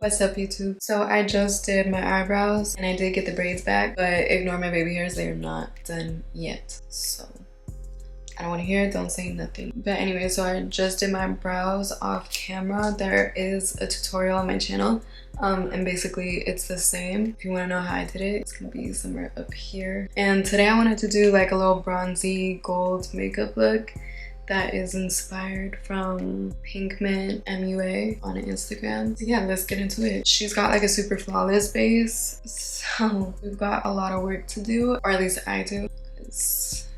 What's up, YouTube? So I just did my eyebrows and I did get the braids back, but ignore my baby hairs, they are not done yet. So I don't want to hear it, don't say nothing. But anyway, so I just did my brows off camera. There is a tutorial on my channel, and basically it's the same. If you want to know how I did it, it's gonna be somewhere up here. And today I wanted to do like a little bronzy gold makeup look that is inspired from Pinkman MUA on Instagram. So yeah, let's get into it. She's got like a super flawless base, so we've got a lot of work to do, or at least I do, because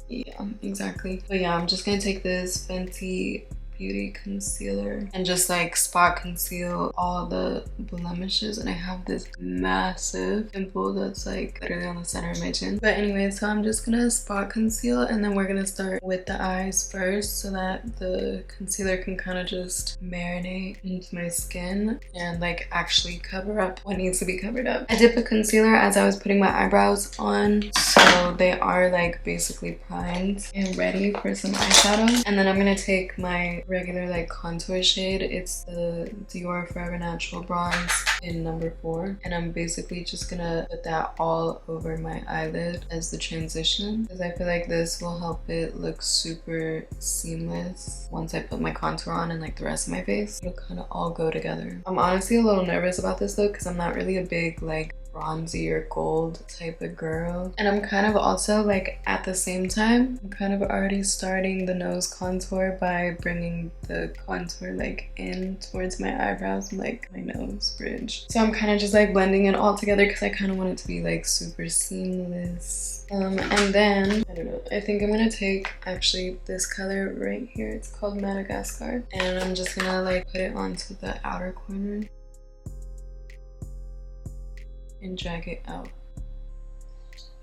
yeah, exactly. But yeah, I'm just gonna take this Fenty Beauty concealer and just like spot conceal all the blemishes. And I have this massive pimple that's like literally on the center of my chin. But anyway, so I'm just gonna spot conceal, and then we're gonna start with the eyes first so that the concealer can kind of just marinate into my skin and like actually cover up what needs to be covered up. I did put concealer as I was putting my eyebrows on, so they are like basically primed and ready for some eyeshadow. And then I'm gonna take my regular like contour shade. It's the Dior Forever Natural Bronze in number 4, and I'm basically just gonna put that all over my eyelid as the transition, because I feel like this will help it look super seamless once I put my contour on and like the rest of my face. It'll kind of all go together. I'm honestly a little nervous about this look because I'm not really a big like bronzy or gold type of girl, and I'm kind of also like at the same time I'm kind of already starting the nose contour by bringing the contour like in towards my eyebrows and like my nose bridge. So I'm kind of just like blending it all together because I kind of want it to be like super seamless. And then I don't know, I think I'm gonna take actually this color right here. It's called Madagascar, and I'm just gonna like put it onto the outer corner and drag it out.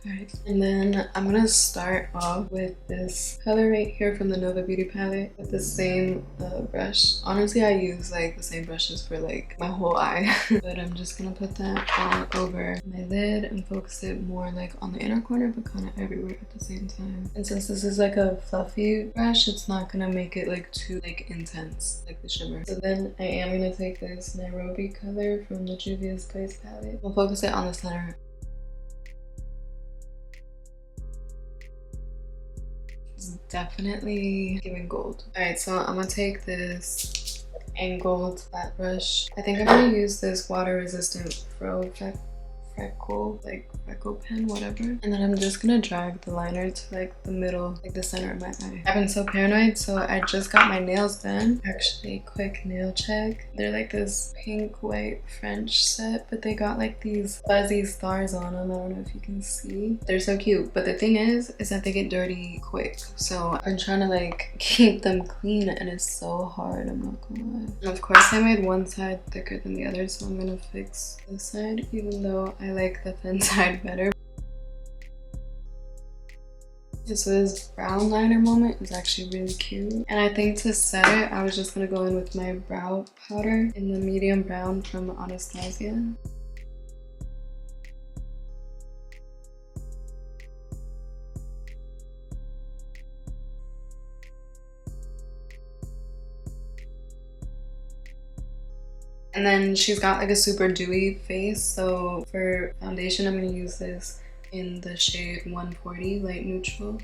Alright, and then I'm gonna start off with this color right here from the Nova Beauty palette with the same brush. Honestly, I use like the same brushes for like my whole eye, but I'm just gonna put that all over my lid and focus it more like on the inner corner, but kind of everywhere at the same time. And since this is like a fluffy brush, it's not gonna make it like too like intense like the shimmer. So then I am gonna take this Nairobi color from the Juvia's Place palette. I'll focus it on the center. Definitely giving gold. All right, so I'm gonna take this angled flat brush. I think I'm gonna use this water resistant freckle pen, whatever, and then I'm just gonna drag the liner to like the middle, like the center of my eye. I've been so paranoid, so I just got my nails done. Actually, quick nail check. They're like this pink white French set, but they got like these fuzzy stars on them. I don't know if you can see. They're so cute, but the thing is that they get dirty quick, so I'm trying to like keep them clean, and it's so hard, I'm not gonna lie. And of course I made one side thicker than the other, so I'm gonna fix this side, even though I like the thin side better. So this brown liner moment is actually really cute, and I think to set it I was just gonna go in with my brow powder in the medium brown from Anastasia. And then she's got like a super dewy face, so for foundation I'm going to use this in the shade 140 light neutral.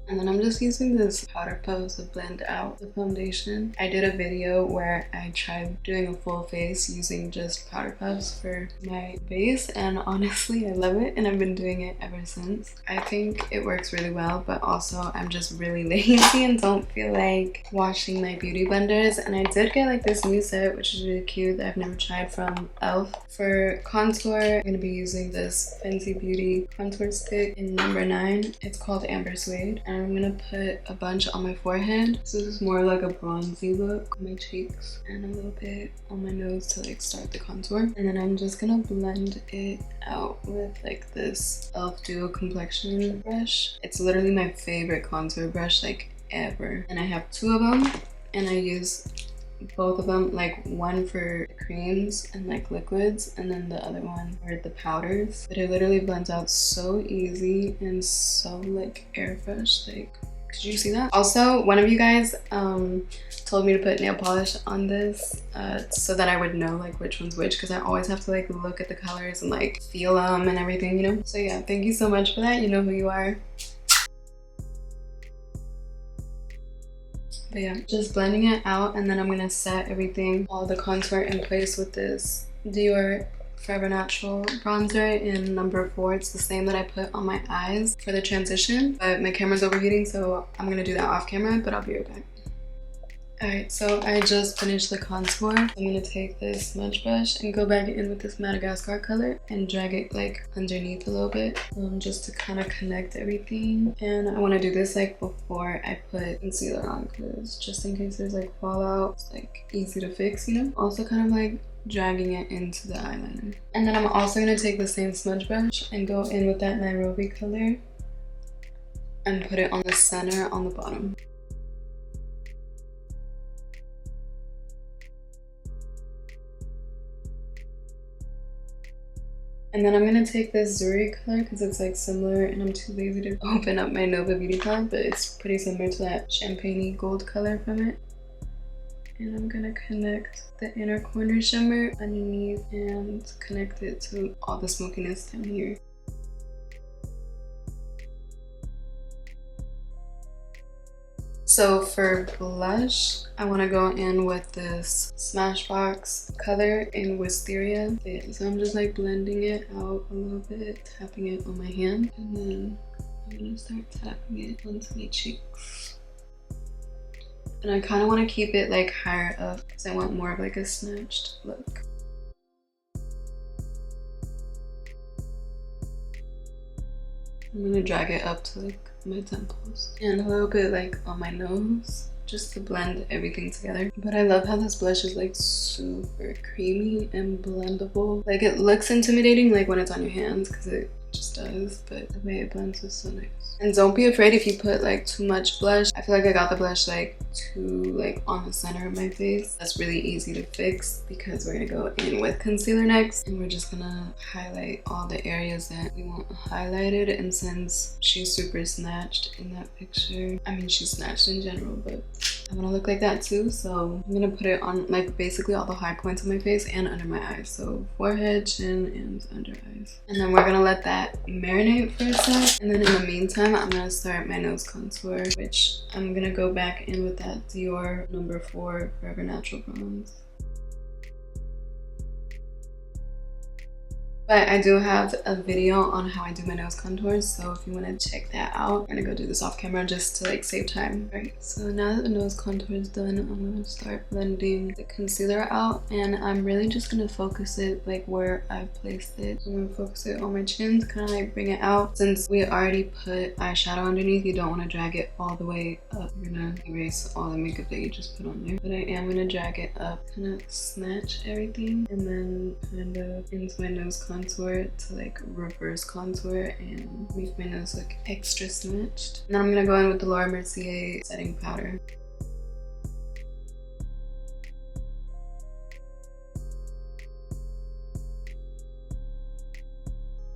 And then I'm just using this powder puff to blend out the foundation. I did a video where I tried doing a full face using just powder puffs for my base, and honestly I love it, and I've been doing it ever since. I think it works really well, but also I'm just really lazy and don't feel like washing my beauty blenders. And I did get like this new set, which is really cute, that I've never tried, from e.l.f. For contour, I'm going to be using this Fenty Beauty contour stick in number 9. It's called Amber Suede, and I'm gonna put a bunch on my forehead. So this is more like a bronzy look on my cheeks, and a little bit on my nose to like start the contour. And then I'm just gonna blend it out with like this e.l.f. Duo Complexion brush. It's literally my favorite contour brush like ever, and I have 2 of them, and I use both of them, like one for creams and like liquids, and then the other one for the powders. But it literally blends out so easy and so like air fresh. Like, did you see that? Also, one of you guys told me to put nail polish on this so that I would know like which one's which, because I always have to like look at the colors and like feel them and everything, you know? So yeah, thank you so much for that. You know who you are. But yeah, just blending it out, and then I'm gonna set everything, all the contour in place with this Dior Forever Natural bronzer in number 4. It's the same that I put on my eyes for the transition, but my camera's overheating, so I'm gonna do that off camera, but I'll be right back. Alright, so I just finished the contour. I'm gonna take this smudge brush and go back in with this Madagascar color and drag it like underneath a little bit, just to kind of connect everything. And I want to do this like before I put concealer on, because just in case there's like fallout, it's like easy to fix, you know? Also kind of like dragging it into the eyeliner. And then I'm also gonna take the same smudge brush and go in with that Nairobi color and put it on the center on the bottom. And then I'm gonna take this Zuri color because it's like similar, and I'm too lazy to open up my Nova Beauty palette, but it's pretty similar to that champagne-y gold color from it. And I'm gonna connect the inner corner shimmer underneath and connect it to all the smokiness down here. So for blush, I want to go in with this Smashbox color in Wisteria. Yeah, so I'm just like blending it out a little bit, tapping it on my hand, and then I'm gonna start tapping it onto my cheeks. And I kind of want to keep it like higher up because I want more of like a snatched look. I'm gonna drag it up to like my temples and a little bit like on my nose, just to blend everything together. But I love how this blush is like super creamy and blendable. Like it looks intimidating like when it's on your hands, because it just does, but the way it blends is so nice. And don't be afraid if you put like too much blush. I feel like I got the blush like too like on the center of my face. That's really easy to fix because we're gonna go in with concealer next, and we're just gonna highlight all the areas that we want highlighted. And since she's super snatched in that picture, I mean she's snatched in general, but I want to look like that too, so I'm gonna put it on like basically all the high points of my face and under my eyes, so forehead, chin, and under eyes. And then we're gonna let that marinate for a sec, and then in the meantime I'm gonna start my nose contour, which I'm gonna go back in with that Dior number 4 Forever Natural bronze. But I do have a video on how I do my nose contours, so if you want to check that out, I'm gonna go do this off camera just to like save time. Alright, so now that the nose contour is done, I'm gonna start blending the concealer out, and I'm really just gonna focus it like where I placed it. I'm gonna focus it on my chin to kind of like bring it out. Since we already put eyeshadow underneath, you don't want to drag it all the way up. You're gonna erase all the makeup that you just put on there. But I am gonna drag it up, kind of snatch everything, and then kind of into my nose contour to like reverse contour and make my nose look extra snatched. And then I'm gonna go in with the Laura Mercier setting powder.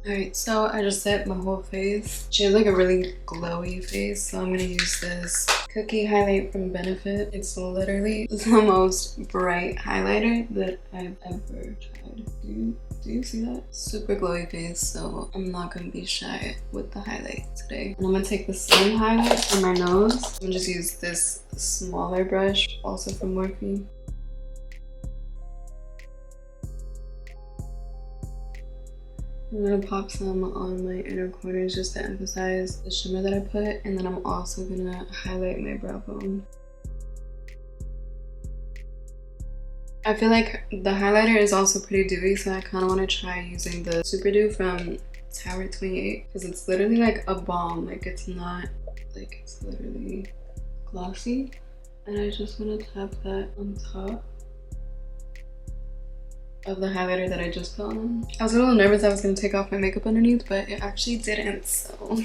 Alright, so I just set my whole face. She has like a really glowy face, so I'm gonna use this cookie highlight from Benefit. It's literally the most bright highlighter that I've ever tried. Do you see that? Super glowy face, so I'm not gonna be shy with the highlight today. And I'm gonna take the same highlight for my nose. I'm gonna just use this smaller brush, also from Morphe. I'm gonna pop some on my inner corners just to emphasize the shimmer that I put, and then I'm also gonna highlight my brow bone. I feel like the highlighter is also pretty dewy, so I kind of want to try using the Super Dew from Tower 28, because it's literally like a balm. Like it's not like, it's literally glossy, and I just want to tap that on top. of the highlighter that I just put on. I was a little nervous I was gonna take off my makeup underneath, but it actually didn't, so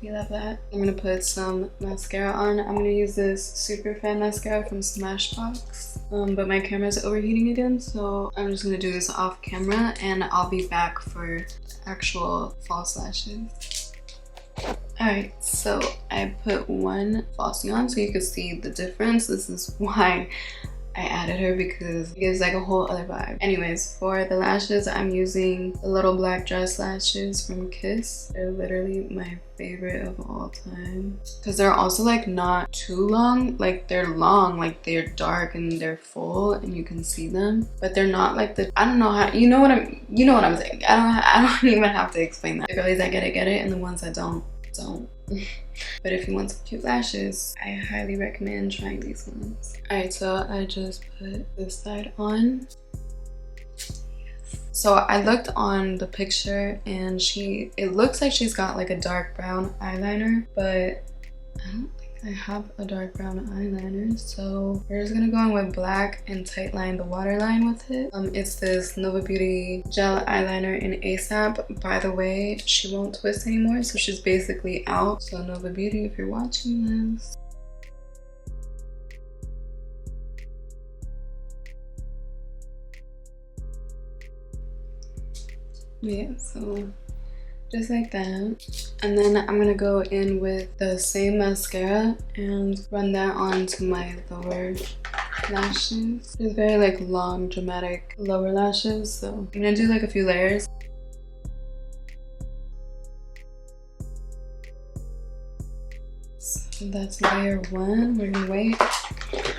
we love that. I'm gonna put some mascara on. I'm gonna use this Super Fan mascara from Smashbox. But my camera's overheating again, so I'm just gonna do this off camera and I'll be back for actual false lashes. Alright, so I put one falsie on so you can see the difference. This is why I added her, because it gives like a whole other vibe. Anyways, for the lashes, I'm using the little black dress lashes from Kiss. They're literally my favorite of all time because they're also like not too long. Like they're long, like they're dark and they're full and you can see them, but they're not like the, I don't know how, you know what I'm saying. I don't even have to explain that. The girlies that get it, and the ones that don't. But if you want some cute lashes, I highly recommend trying these ones. Alright, so I just put this side on. So I looked on the picture and it looks like she's got like a dark brown eyeliner, but I don't think I have a dark brown eyeliner, so we're just gonna go in with black and tightline the waterline with it. It's this Nova Beauty gel eyeliner in ASAP. By the way, she won't twist anymore, so she's basically out. So Nova Beauty, if you're watching this, yeah, so just like that. And then I'm gonna go in with the same mascara and run that onto my lower lashes. It's very like long, dramatic lower lashes, so I'm gonna do like a few layers. So that's layer one. We're gonna wait.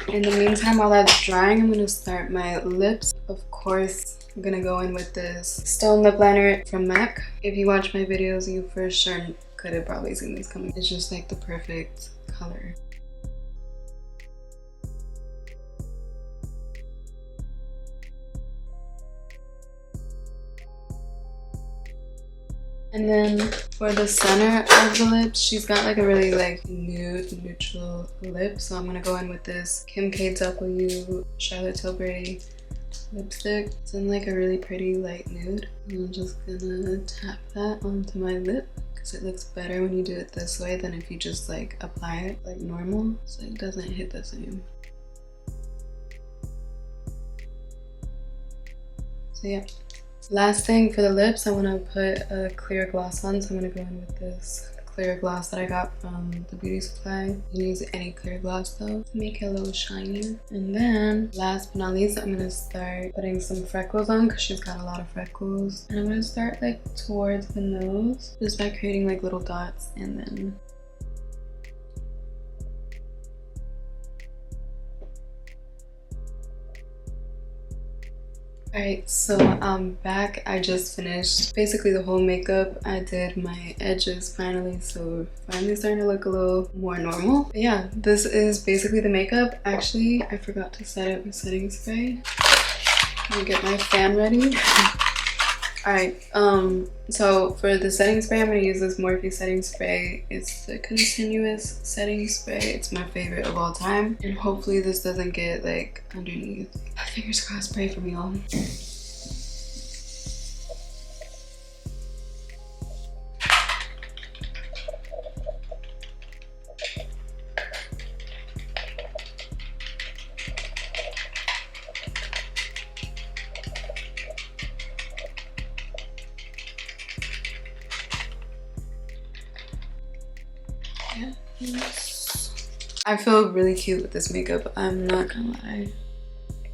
In the meantime, while that's drying, I'm gonna start my lips. Of course, I'm gonna go in with this Stone Lip Liner from MAC. If you watch my videos, you for sure could have probably seen this coming. It's just like the perfect color. And then for the center of the lips, she's got like a really like nude, neutral lip. So I'm gonna go in with this Kim KW Charlotte Tilbury lipstick. It's in like a really pretty light nude. And I'm just gonna tap that onto my lip because it looks better when you do it this way than if you just like apply it like normal, so it doesn't hit the same. So yeah. Last thing for the lips, I want to put a clear gloss on, so I'm going to go in with this clear gloss that I got from the beauty supply. You can use any clear gloss though to make it a little shinier. And then last but not least, I'm going to start putting some freckles on because she's got a lot of freckles. And I'm going to start like towards the nose just by creating like little dots, and then alright, so I'm back. I just finished basically the whole makeup. I did my edges finally, so finally starting to look a little more normal. But yeah, this is basically the makeup. Actually, I forgot to set up my setting spray. Let me get my fan ready. Alright, so for the setting spray, I'm going to use this Morphe setting spray. It's the continuous setting spray. It's my favorite of all time. And hopefully this doesn't get like underneath. Fingers crossed, pray for me all. I feel really cute with this makeup, I'm not gonna lie.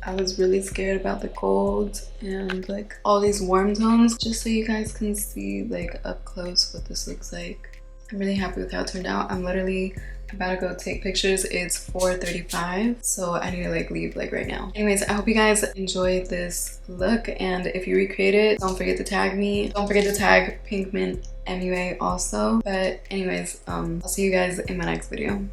I was really scared about the gold and like all these warm tones, just so you guys can see like up close what this looks like. I'm really happy with how it turned out. I'm literally about to go take pictures. It's 4:35, so I need to like leave like right now. Anyways, I hope you guys enjoyed this look, and if you recreate it, don't forget to tag me. Don't forget to tag Pinkmint MUA also. But anyways, I'll see you guys in my next video.